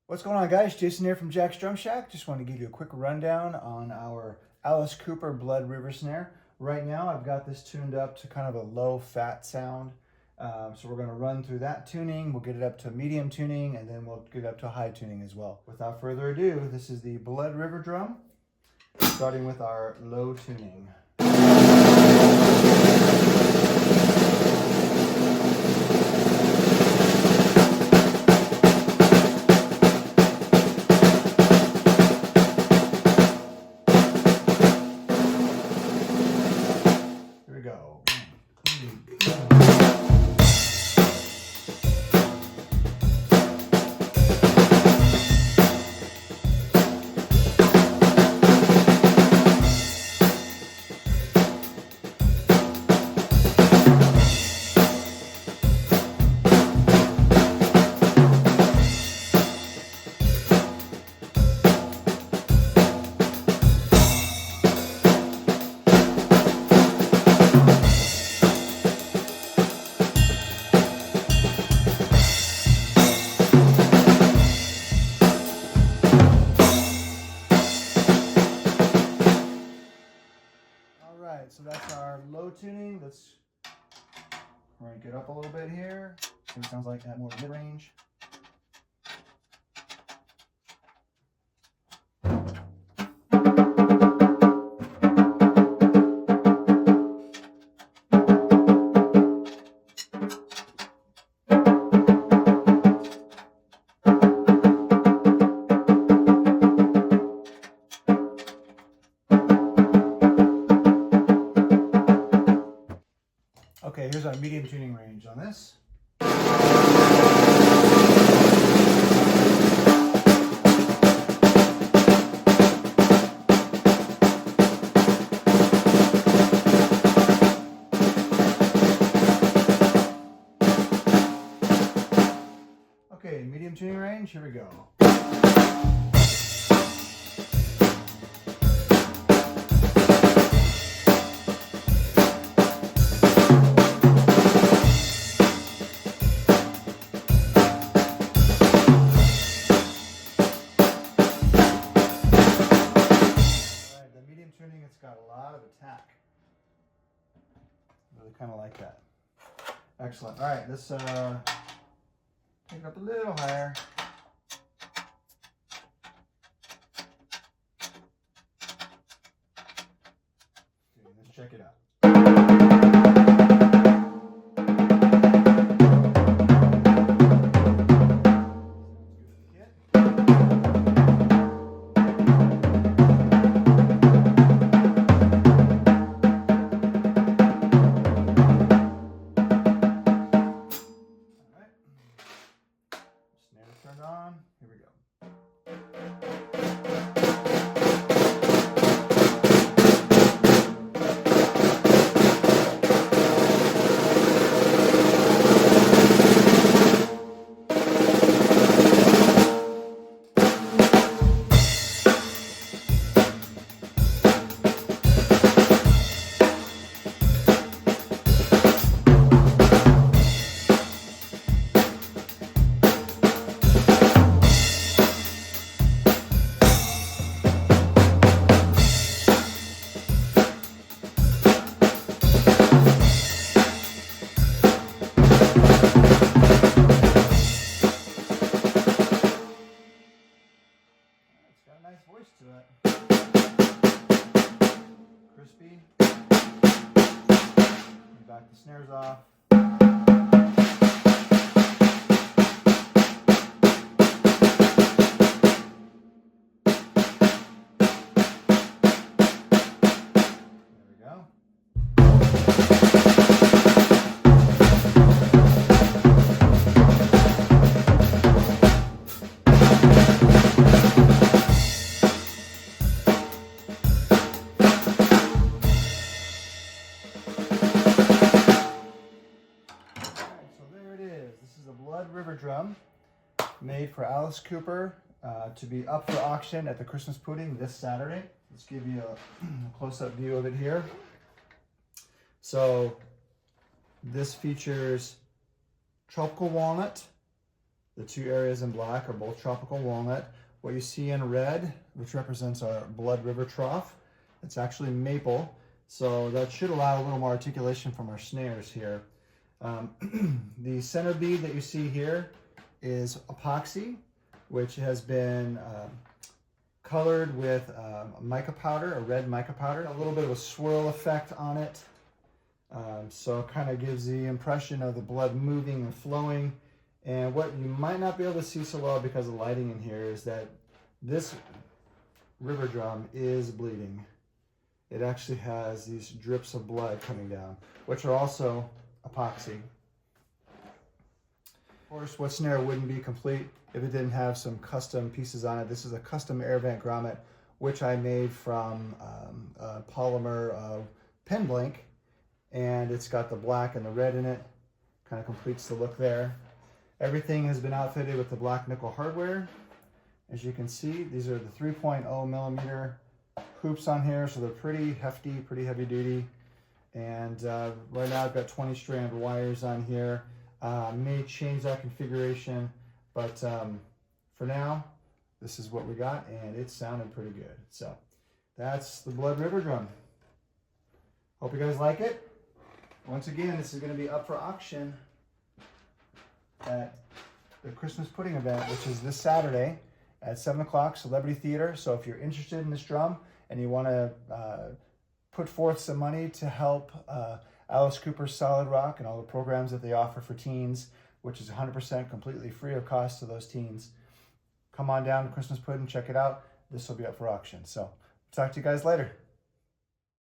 What's going on, guys? Jason here from Jack's Drum Shack. Just want to give you a quick rundown on our Alice Cooper Blood River snare. Right now I've got this tuned up to kind of a low fat sound. So we're going to run through that tuning. We'll get it up to medium tuning, and then we'll get it up to high tuning as well. Without further ado, this is the Blood River drum, starting with our low tuning. Go. Alright, so that's our low tuning. Let's crank it up a little bit here. See what it sounds like at more mid-range. Okay, here's our medium tuning range on this. Okay, medium tuning range, here we go. Tuning, it's got a lot of attack. Really kind of like that. Excellent. All right, let's take it up a little higher. Okay, let's check it out. Turned on. Here we go. Nice voice to it. Crispy. Back the snares off. There we go. Blood River drum, made for Alice Cooper, to be up for auction at the Christmas pudding this Saturday. Let's give you a close-up view of it here. So this features tropical walnut, The two areas in black are both tropical walnut. What you see in red, which represents our Blood River trough, it's actually maple. So that should allow a little more articulation from our snares here. The center bead that you see here is epoxy, which has been colored with mica powder, a red mica powder, a little bit of a swirl effect on it. So it kind of gives the impression of the blood moving and flowing. And what you might not be able to see so well because of lighting in here is that this river drum is bleeding. It actually has these drips of blood coming down, which are also epoxy. Of course, what snare wouldn't be complete if it didn't have some custom pieces on it. This is a custom air vent grommet, which I made from polymer pen blank, and it's got the black and the red in it. Kind of completes the look there. Everything has been outfitted with the black nickel hardware. As you can see, these are the 3.0 millimeter hoops on here, so they're pretty hefty, pretty heavy duty. And right now I've got 20 strand wires on here. May change that configuration, but for now, this is what we got, and it's sounding pretty good. So that's the Blood River drum. Hope you guys like it. Once again, this is going to be up for auction at the Christmas Pudding event, which is this Saturday at 7 o'clock, Celebrity Theater. So if you're interested in this drum and you want to put forth some money to help Alice Cooper's Solid Rock and all the programs that they offer for teens, which is 100% completely free of cost to those teens, come on down to Christmas Pudding, check it out. This will be up for auction. So talk to you guys later.